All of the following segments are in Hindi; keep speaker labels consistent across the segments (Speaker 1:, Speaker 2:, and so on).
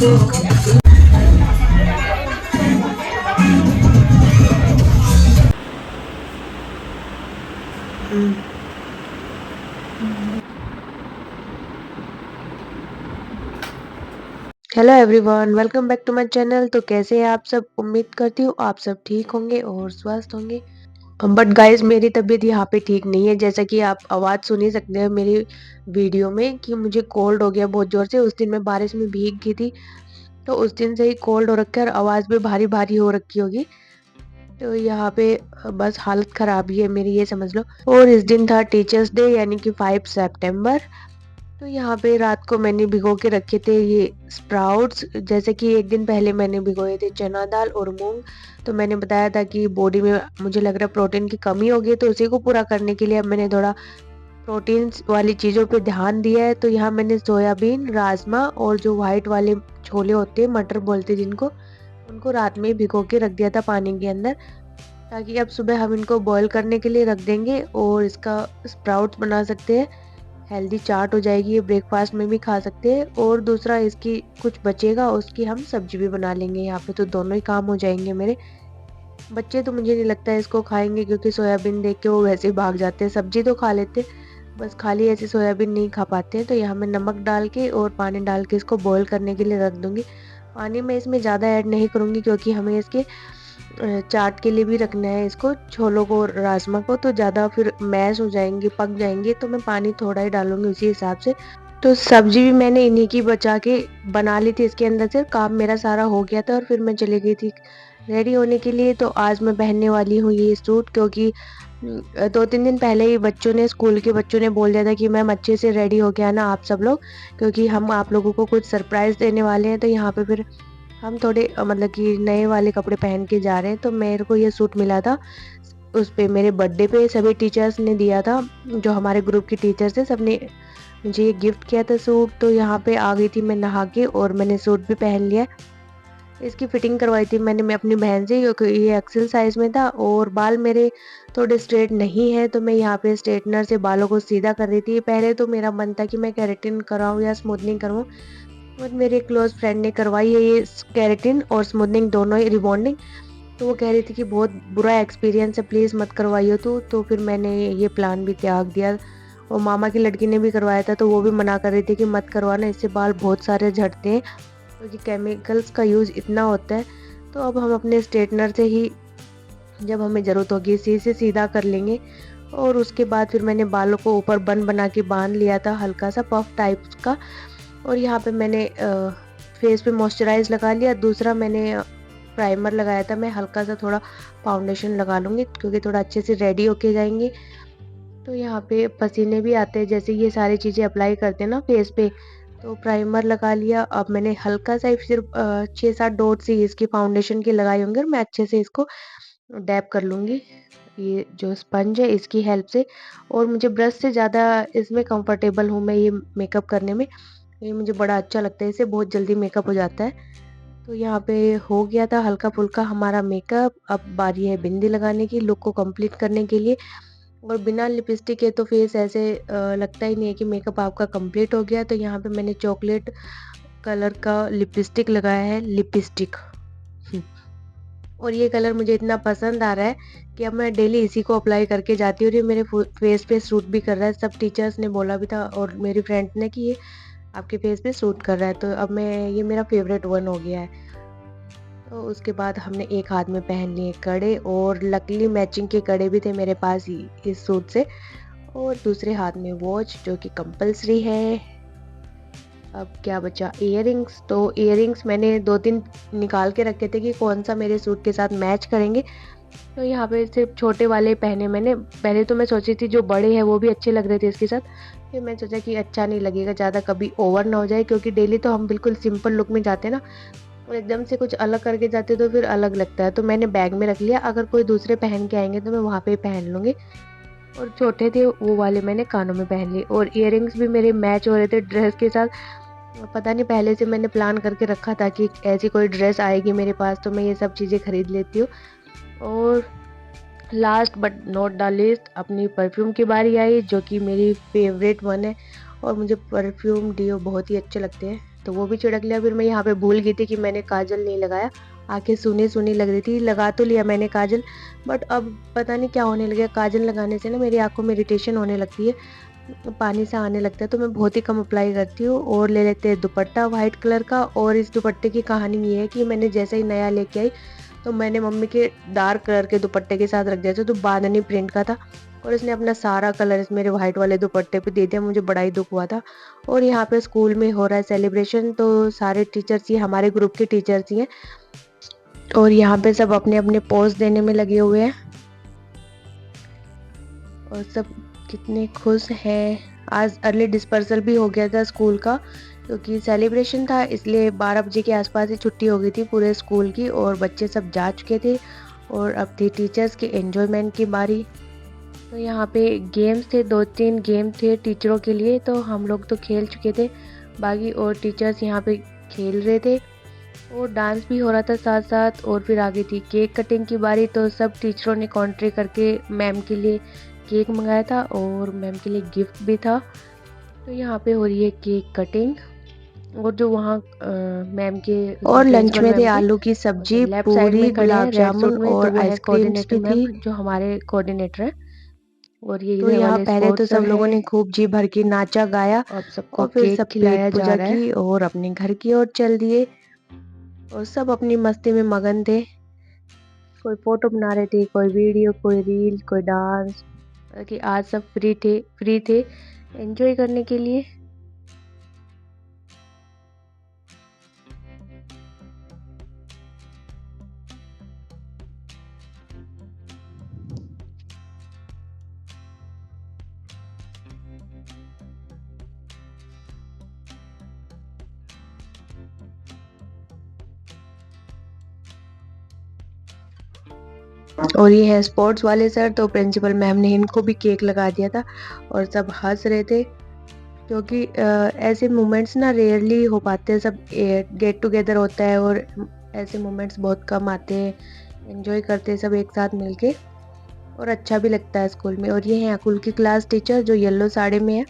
Speaker 1: Hello everyone, welcome back to my channel. तो कैसे हैं आप सब? उम्मीद करती हूँ आप सब ठीक होंगे और स्वस्थ होंगे। बट गाइस, मेरी तबीयत यहाँ पे ठीक नहीं है। जैसा कि आप आवाज़ सुन ही सकते हैं मेरी वीडियो में कि मुझे कोल्ड हो गया बहुत ज़ोर से। उस दिन मैं बारिश में भीग गई थी, तो उस दिन से ही कोल्ड हो रखा है और आवाज़ भी भारी भारी हो रखी होगी। तो यहाँ पे बस हालत ख़राब ही है मेरी, ये समझ लो। और इस दिन था टीचर्स डे, यानी कि 5 सितंबर। तो यहाँ पे रात को मैंने भिगो के रखे थे ये स्प्राउट्स। जैसे कि एक दिन पहले मैंने भिगोए थे चना दाल और मूंग। तो मैंने बताया था कि बॉडी में मुझे लग रहा है प्रोटीन की कमी हो गई, तो उसी को पूरा करने के लिए अब मैंने थोड़ा प्रोटीन वाली चीज़ों पे ध्यान दिया है। तो यहाँ मैंने सोयाबीन, राजमा और जो वाइट वाले छोले होते हैं, मटर बोलते हैं जिनको, उनको रात में ही भिगो के रख दिया था पानी के अंदर, ताकि अब सुबह हम इनको बॉईल करने के लिए रख देंगे और इसका स्प्राउट्स बना सकते हैं। हेल्दी चाट हो जाएगी, ये ब्रेकफास्ट में भी खा सकते हैं। और दूसरा, इसकी कुछ बचेगा उसकी हम सब्जी भी बना लेंगे यहाँ पे, तो दोनों ही काम हो जाएंगे मेरे। बच्चे तो मुझे नहीं लगता है इसको खाएंगे, क्योंकि सोयाबीन देख के वो वैसे ही भाग जाते हैं। सब्जी तो खा लेते हैं, बस खाली ऐसे सोयाबीन नहीं खा पाते हैं। तो यहाँ मैं नमक डाल के और पानी डाल के इसको बॉईल करने के लिए रख दूंगी। पानी मैं इसमें ज़्यादा ऐड नहीं करूँगी, क्योंकि हमें इसके चाट के लिए भी रखना है इसको, छोलों को और राजमा को, तो ज़्यादा फिर मैश हो जाएंगे, पक जाएंगे। तो मैं पानी थोड़ा ही डालूंगी उसी हिसाब से। तो सब्जी भी मैंने इन्हीं की बचा के बना ली थी इसके अंदर से। काम मेरा सारा हो गया था और फिर मैं चली गई थी रेडी होने के लिए। तो आज मैं पहनने वाली हूँ ये सूट, क्योंकि 2-3 दिन पहले ही बच्चों ने, स्कूल के बच्चों ने बोल दिया था कि मैम अच्छे से रेडी हो के आना आप सब लोग, क्योंकि हम आप लोगों को कुछ सरप्राइज़ देने वाले हैं। तो यहाँ पे फिर हम थोड़े मतलब कि नए वाले कपड़े पहन के जा रहे हैं। तो मेरे को ये सूट मिला था उस पे मेरे बर्थडे पे, सभी टीचर्स ने दिया था। जो हमारे ग्रुप की टीचर्स थे, सबने मुझे ये गिफ्ट किया था सूट। तो यहाँ पे आ गई थी मैं नहा के और मैंने सूट भी पहन लिया। इसकी फिटिंग करवाई थी मैंने मैं अपनी बहन से, क्योंकि ये एक्सेल साइज में था और बाल मेरे थोड़े स्ट्रेट नहीं है। तो मैं यहाँ पे स्ट्रेटनर से बालों को सीधा कर रही थी। पहले तो मेरा मन था कि मैं केराटिन कराऊँ या स्मूथनिंग करवाऊँ, बट मेरे क्लोज फ्रेंड ने करवाई है ये केराटिन और स्मूथनिंग दोनों ही, रिबॉन्डिंग। तो वो कह रही थी कि बहुत बुरा एक्सपीरियंस है, प्लीज़ मत करवाइयो तू। तो फिर मैंने ये प्लान भी त्याग दिया। और मामा की लड़की ने भी करवाया था, तो वो भी मना कर रही थी कि मत करवाना, इससे बाल बहुत सारे झड़ते हैं, क्योंकि केमिकल्स का यूज़ इतना होता है। तो अब हम अपने स्ट्रेटनर से ही, जब हमें ज़रूरत होगी, इसी से सीधा कर लेंगे। और उसके बाद फिर मैंने बालों को ऊपर बन बना के बांध लिया था, हल्का सा पफ टाइप का। और यहाँ पे मैंने फेस पे मॉइस्चराइज़ लगा लिया। दूसरा मैंने प्राइमर लगाया था। मैं हल्का सा थोड़ा फाउंडेशन लगा लूँगी, क्योंकि थोड़ा अच्छे से रेडी होके जाएंगे। तो यहाँ पे पसीने भी आते हैं, जैसे ये सारी चीज़ें अप्लाई करते हैं ना फेस पे। तो प्राइमर लगा लिया। अब मैंने हल्का सा सिर्फ 6-7 डॉट्स ही इसकी फाउंडेशन के लगाए होंगे, और मैं अच्छे से इसको डैप कर लूँगी ये जो स्पंज है इसकी हेल्प से। और मुझे ब्रश से ज़्यादा इसमें कंफर्टेबल हूँ मैं ये मेकअप करने में। ये मुझे बड़ा अच्छा लगता है, इससे बहुत जल्दी मेकअप हो जाता है। तो यहाँ पे हो गया था हल्का फुल्का हमारा मेकअप। अब बारी है बिंदी लगाने की, लुक को कंप्लीट करने के लिए। और बिना लिपस्टिक के तो फेस ऐसे लगता ही नहीं है कि मेकअप आपका कंप्लीट हो गया। तो यहाँ पे मैंने चॉकलेट कलर का लिपस्टिक लगाया है, लिपस्टिक। और ये कलर मुझे इतना पसंद आ रहा है कि अब मैं डेली इसी को अप्लाई करके जाती हूँ, और ये मेरे फेस पे सूट भी कर रहा है। सब टीचर्स ने बोला भी था और मेरी फ्रेंड ने कि ये आपके फेस पे सूट कर रहा है। तो अब मैं, ये मेरा फेवरेट वन हो गया है। तो उसके बाद हमने एक हाथ में पहन लिए कड़े, और लकीली मैचिंग के कड़े भी थे मेरे पास ही इस सूट से। और दूसरे हाथ में वॉच, जो कि कंपलसरी है। अब क्या बचा, इयररिंग्स। तो इयररिंग्स मैंने 2-3 निकाल के रखे थे कि कौन सा मेरे सूट के साथ मैच करेंगे। तो यहाँ पे सिर्फ छोटे वाले पहने मैंने। पहले तो मैं सोची थी जो बड़े हैं वो भी अच्छे लग रहे थे इसके साथ, फिर मैं सोचा कि अच्छा नहीं लगेगा ज़्यादा, कभी ओवर ना हो जाए, क्योंकि डेली तो हम बिल्कुल सिंपल लुक में जाते हैं ना, और एकदम से कुछ अलग करके जाते तो फिर अलग लगता है। तो मैंने बैग में रख लिया, अगर कोई दूसरे पहन के आएंगे तो मैं वहाँ पे ही पहन लूँगी। और छोटे थे वो वाले मैंने कानों में पहन लिए। और इयररिंग्स भी मेरे मैच हो रहे थे ड्रेस के साथ। पता नहीं, पहले से मैंने प्लान करके रखा था कि ऐसी कोई ड्रेस आएगी मेरे पास तो मैं ये सब चीज़ें खरीद लेती हूँ। और last but not the least, अपनी परफ्यूम की बारी आई, जो कि मेरी फेवरेट वन है। और मुझे परफ्यूम डियो बहुत ही अच्छे लगते हैं। तो वो भी छिड़क लिया। फिर मैं यहाँ पे भूल गई थी कि मैंने काजल नहीं लगाया, आंखें सूनी सूनी लग रही थी। लगा तो लिया मैंने काजल, बट अब पता नहीं क्या होने लगा, काजल लगाने से ना मेरी आंखों में इरिटेशन होने लगती है, पानी सा आने लगता है, तो मैं बहुत ही कम अप्लाई करती हूँ। और ले लेते हैं दुपट्टा वाइट कलर का। और इस दुपट्टे की कहानी ये है कि मैंने जैसे ही नया लेके आई तो मैंने मम्मी के डार्क कलर के दुपट्टे के साथ रख दिया था, तो बांधनी प्रिंट का था, और इसने अपना सारा कलर इस मेरे वाइट वाले दुपट्टे पे दे दिया। मुझे बड़ा ही दुख हुआ था। और यहाँ पे स्कूल में हो रहा है सेलिब्रेशन, तो सारे टीचर्स ही हमारे ग्रुप के टीचर्स ही हैं, और यहाँ पे सब अपने अपने पोज देने में लगे हुए हैं, और सब कितने खुश हैं। आज अर्ली डिस्पर्सल भी हो गया था स्कूल का, क्योंकि सेलिब्रेशन था, इसलिए 12 बजे के आसपास ही छुट्टी हो गई थी पूरे स्कूल की, और बच्चे सब जा चुके थे, और अब थी टीचर्स की एंजॉयमेंट की बारी। तो यहाँ पे गेम्स थे, 2-3 गेम थे टीचरों के लिए, तो हम लोग तो खेल चुके थे, बाकी और टीचर्स यहाँ पे खेल रहे थे, और डांस भी हो रहा था साथ साथ। और फिर आगे थी केक कटिंग की बारी, तो सब टीचरों ने कॉन्ट्री करके मैम के लिए केक मंगाया था, और मैम के लिए गिफ्ट भी था। तो यहाँ पे हो रही है केक कटिंग, और जो वहाँ मैम के और लंच में थे आलू की सब्जी,
Speaker 2: लेफ्ट साइड
Speaker 1: पूरी,
Speaker 2: में खड़े हैं
Speaker 1: गुलाब
Speaker 2: रेड सूट
Speaker 1: जामुन
Speaker 2: में, तो
Speaker 1: और
Speaker 2: वो है
Speaker 1: आइसक्रीम्स
Speaker 2: कोऑर्डिनेटर
Speaker 1: भी थी।
Speaker 2: मैम जो हमारे कोऑर्डिनेटर हैं। और ये
Speaker 1: तो
Speaker 2: इधर
Speaker 1: यहाँ
Speaker 2: वाले
Speaker 1: पहले तो
Speaker 2: स्पोर्ट्स सर
Speaker 1: सब लोगों ने
Speaker 2: है,
Speaker 1: खूब जी भर के नाचा गाया,
Speaker 2: अब सबको
Speaker 1: और फिर
Speaker 2: केक
Speaker 1: सब पेट
Speaker 2: खिलाया जा
Speaker 1: पूजा
Speaker 2: रहा है।
Speaker 1: की और अपने घर की ओर चल दिए, और सब अपनी मस्ती में मगन थे। कोई फोटो बना रहे थे, कोई वीडियो, कोई रील, कोई डांस, कि आज सब फ्री थे एंजॉय करने के लिए। और ये है स्पोर्ट्स वाले सर, तो प्रिंसिपल मैम ने इनको भी केक लगा दिया था, और सब हंस रहे थे, क्योंकि ऐसे मोमेंट्स ना रेयरली हो पाते हैं, सब गेट टुगेदर होता है, और ऐसे मोमेंट्स बहुत कम आते हैं, एंजॉय करते हैं सब एक साथ मिलके, और अच्छा भी लगता है स्कूल में। और ये है अकुल की क्लास टीचर जो येलो साड़ी में है,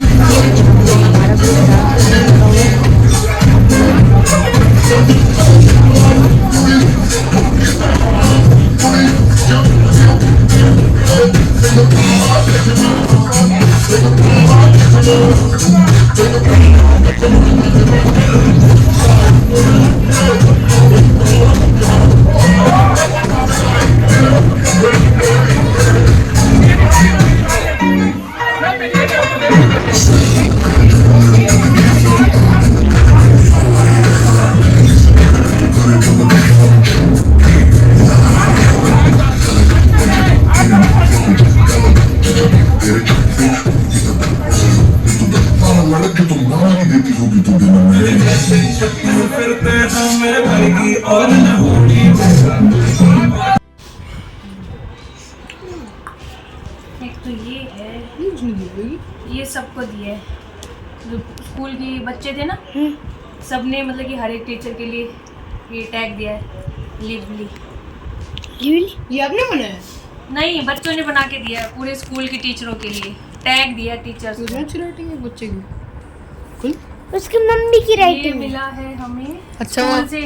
Speaker 1: और यहाँ पे हमारा ग्रुप डांस करने में लगा हुआ है।
Speaker 3: एक तो ये है, ये सबको दिए है, जो स्कूल की बच्चे थे ना, सबने मतलब कि हर एक टीचर के लिए ये टैग दिया है, लिवली।
Speaker 2: ये आपने बनाया?
Speaker 3: नहीं, बच्चों ने बना के दिया है, पूरे स्कूल के टीचरों के लिए टैग दिया टीचर्स को।
Speaker 2: अच्छी राइटिंग है बच्चे की। कुल
Speaker 4: उसकी मम्मी की
Speaker 3: ये
Speaker 4: राइटिंग
Speaker 3: मिला है हमें
Speaker 2: अच्छा।
Speaker 3: स्कूल से,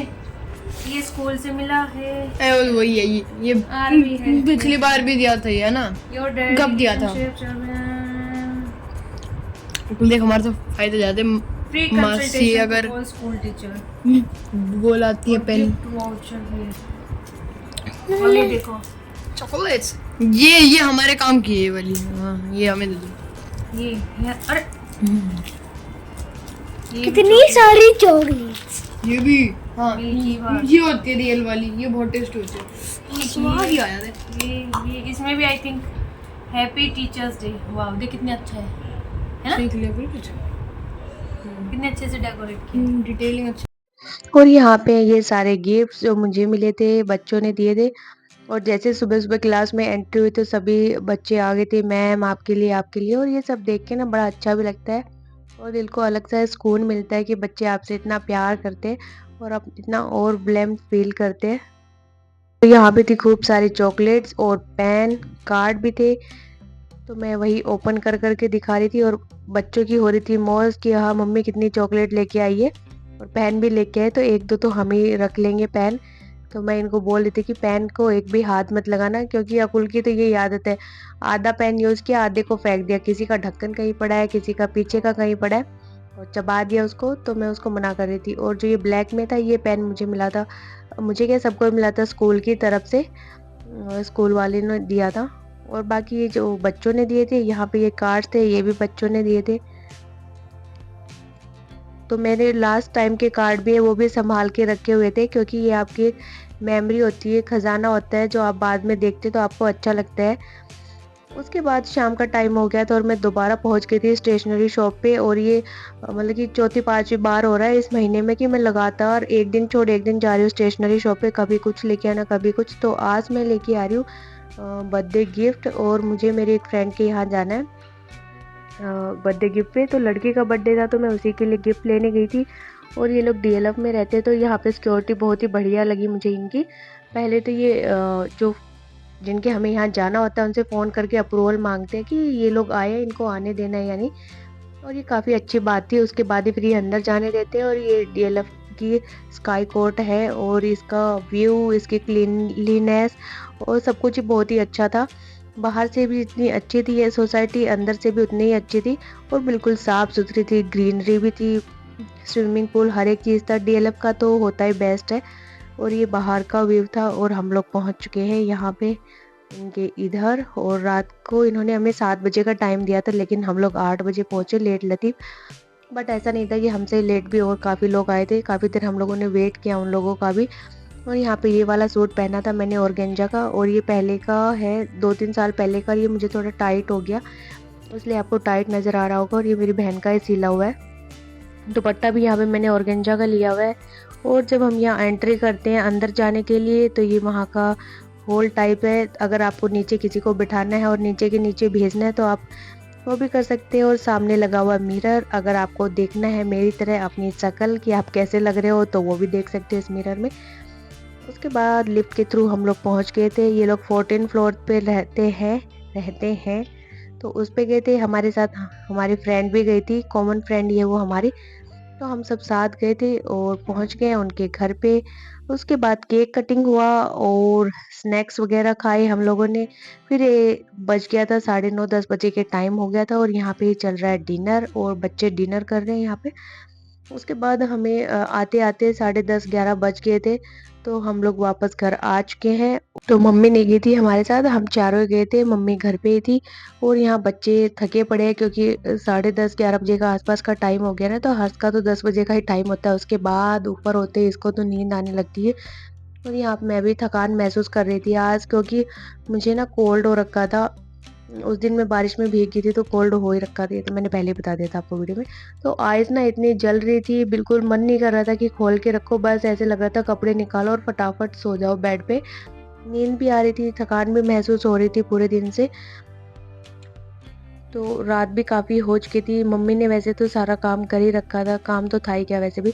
Speaker 3: ये स्कूल से मिला है।
Speaker 2: वही है ये
Speaker 3: आरबी है,
Speaker 2: पिछली बार भी दिया था ये, है ना?
Speaker 3: योर डैडी
Speaker 2: कब दिया था? देख हमारे तो फायदे ज्यादा।
Speaker 3: फ्री
Speaker 2: मासी
Speaker 3: कंसल्टेशन
Speaker 2: अगर
Speaker 3: फॉर स्कूल टीचर,
Speaker 2: बोल आती है पेन,
Speaker 3: वाउचर है, और ये देखो
Speaker 2: चॉकलेट्स, ये हमारे काम की है ये वाली। हाँ ये हमें दे दो।
Speaker 3: ये अरे ये
Speaker 4: कितनी सारी चॉकलेट्स।
Speaker 2: ये भी हाँ,
Speaker 3: मिल्की बार।
Speaker 2: ये होती है रियल वाली, ये बहुत टेस्ट होती है, स्वाद ही आया था।
Speaker 3: ये इसमें भी I think happy teachers day. वाह देख कितने अच्छा है ना?
Speaker 2: सीख लिया फिर कुछ,
Speaker 3: कितने अच्छे से डेकोरेट किया,
Speaker 2: डिटेलिंग अच्छी।
Speaker 1: और यहाँ पे ये सारे गिफ्ट्स जो मुझे मिले थे बच्चों ने दिए थे, और जैसे सुबह सुबह क्लास में एंट्री हुई तो सभी बच्चे आ गए थे, मैम आपके लिए आपके लिए, और ये सब देख के ना बड़ा अच्छा भी लगता है, और दिल को अलग सा सुकून मिलता है कि बच्चे आपसे इतना प्यार करते हैं और आप इतना और ब्लेम फील करते हैं। तो यहाँ पे थी खूब सारी चॉकलेट्स और पेन कार्ड भी थे, तो मैं वही ओपन कर कर के दिखा रही थी और बच्चों की हो रही थी मौज कि हाँ मम्मी कितनी चॉकलेट लेके आई है और पेन भी लेके आए, तो एक दो तो हम ही रख लेंगे पेन। तो मैं इनको बोल रही थी कि पेन को एक भी हाथ मत लगाना, क्योंकि अकुल की तो ये आदत है, आधा पेन यूज़ किया आधे को फेंक दिया, किसी का ढक्कन कहीं पड़ा है, किसी का पीछे का कहीं पड़ा है और चबा दिया उसको। तो मैं उसको मना कर रही थी। और जो ये ब्लैक में था ये पेन मुझे मिला था, मुझे क्या सबको मिला था स्कूल की तरफ से, स्कूल वाले ने दिया था। और बाकी ये जो बच्चों ने दिए थे, यहाँ पे ये कार्ड्स थे, ये भी बच्चों ने दिए थे। तो मेरे लास्ट टाइम के कार्ड भी है, वो भी संभाल के रखे हुए थे, क्योंकि ये आपकी एक मेमोरी होती है, खजाना होता है जो आप बाद में देखते तो आपको अच्छा लगता है। उसके बाद शाम का टाइम हो गया था और मैं दोबारा पहुंच गई थी स्टेशनरी शॉप पे। और ये मतलब कि चौथी पांचवी बार हो रहा है इस महीने में कि मैं लगातार एक दिन छोड़ एक दिन जा रही हूँ स्टेशनरी शॉप पे, कभी कुछ लेके आना कभी कुछ। तो आज मैं लेके आ रही हूँ बर्थडे गिफ्ट, और मुझे मेरी एक फ्रेंड के यहाँ जाना है बर्थडे गिफ्ट पे। तो लड़की का बर्थडे था तो मैं उसी के लिए गिफ्ट लेने गई थी। और ये लोग डीएलएफ में रहते हैं, तो यहाँ पे सिक्योरिटी बहुत ही बढ़िया लगी मुझे इनकी। पहले तो ये जो जिनके हमें यहाँ जाना होता है उनसे फ़ोन करके अप्रूवल मांगते हैं कि ये लोग आए हैं, इनको आने देना है या नहीं। और ये काफ़ी अच्छी बात थी। उसके बाद ही फिर ये अंदर जाने देते हैं। और ये डीएलएफ की स्काई कोर्ट है और इसका व्यू, इसकी क्लीनलीनेस और सब कुछ ही बहुत ही अच्छा था। बाहर से भी इतनी अच्छी थी ये सोसाइटी, अंदर से भी उतनी ही अच्छी थी और बिल्कुल साफ़ सुथरी थी, ग्रीनरी भी थी, स्विमिंग पूल, हर एक चीज़ था। डीएलएफ का तो होता ही बेस्ट है। और ये बाहर का व्यू था और हम लोग पहुंच चुके हैं यहाँ पे इनके इधर। और रात को इन्होंने हमें 7 बजे का टाइम दिया था, लेकिन हम लोग 8 बजे पहुंचे, लेट लतीफ़। बट ऐसा नहीं था कि हमसे लेट भी और काफ़ी लोग आए थे, काफ़ी देर हम लोगों ने वेट किया उन लोगों का भी। और यहाँ पे ये वाला सूट पहना था मैंने ऑर्गेन्जा का, और ये पहले का है 2-3 साल पहले का। ये मुझे थोड़ा टाइट हो गया, इसलिए आपको टाइट नज़र आ रहा होगा। और ये मेरी बहन का ही सिला हुआ है। दुपट्टा भी यहाँ पे मैंने ऑर्गेन्जा का लिया हुआ है। और जब हम यहाँ एंट्री करते हैं अंदर जाने के लिए, तो ये वहाँ का हॉल टाइप है। अगर आपको नीचे किसी को बिठाना है और नीचे के नीचे भेजना है तो आप वो भी कर सकते हैं। और सामने लगा हुआ मिरर, अगर आपको देखना है मेरी तरह अपनी शक्ल कि आप कैसे लग रहे हो तो वो भी देख सकते हो इस मिरर में। उसके बाद लिफ्ट के थ्रू हम लोग पहुँच गए थे। ये लोग 14 फ्लोर पे रहते हैं। तो उस पे गए थे, हमारे साथ हमारी फ्रेंड भी गई थी, कॉमन फ्रेंड ये वो हमारी। तो हम सब साथ गए थे और पहुंच गए उनके घर पे। उसके बाद केक कटिंग हुआ और स्नैक्स वगैरह खाए हम लोगों ने। फिर ये बज गया था 9:30-10 बजे के टाइम हो गया था। और यहाँ पे चल रहा है डिनर और बच्चे डिनर कर रहे हैं यहाँ पे। उसके बाद हमें आते आते 10:30-11 बज गए थे, तो हम लोग वापस घर आ चुके हैं। तो मम्मी नहीं गई थी हमारे साथ, हम चारों ही गए थे, मम्मी घर पे ही थी। और यहाँ बच्चे थके पड़े हैं क्योंकि 10:30-11 बजे का आसपास का टाइम हो गया ना। तो हर्ष का तो 10 बजे का ही टाइम होता है, उसके बाद ऊपर होते हैं इसको तो नींद आने लगती है। और यहाँ पे मैं भी थकान महसूस कर रही थी आज, क्योंकि मुझे ना कोल्ड हो रखा था। उस दिन मैं बारिश में भीग गई थी तो कोल्ड हो ही रखा था, ये तो मैंने पहले ही बता दिया था आपको वीडियो में। तो आइज़ ना इतनी जल रही थी, बिल्कुल मन नहीं कर रहा था कि खोल के रखो, बस ऐसे लग रहा था कपड़े निकालो और फटाफट सो जाओ बेड पे। नींद भी आ रही थी, थकान भी महसूस हो रही थी पूरे दिन से। तो रात भी काफ़ी हो चुकी थी। मम्मी ने वैसे तो सारा काम कर ही रखा था, काम तो था ही क्या वैसे भी।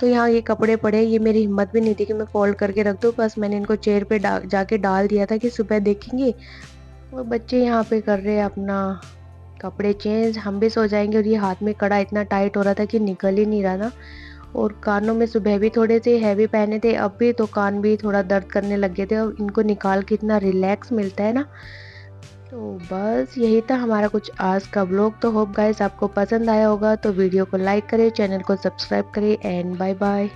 Speaker 1: तो यहाँ ये कपड़े पड़े, ये मेरी हिम्मत भी नहीं थी कि मैं फोल्ड करके रख दूँ, बस मैंने इनको चेयर पे जाके डाल दिया था कि सुबह देखेंगे। वो बच्चे यहाँ पे कर रहे हैं अपना कपड़े चेंज, हम भी सो जाएंगे। और ये हाथ में कड़ा इतना टाइट हो रहा था कि निकल ही नहीं रहा था। और कानों में सुबह भी थोड़े से हैवी पहने थे, अब भी तो कान भी थोड़ा दर्द करने लग गए थे। और इनको निकाल के इतना रिलैक्स मिलता है ना। तो बस यही था हमारा कुछ आज का व्लॉग। तो होप गाइस आपको पसंद आया होगा, तो वीडियो को लाइक करें, चैनल को सब्सक्राइब करें एंड बाय बाय।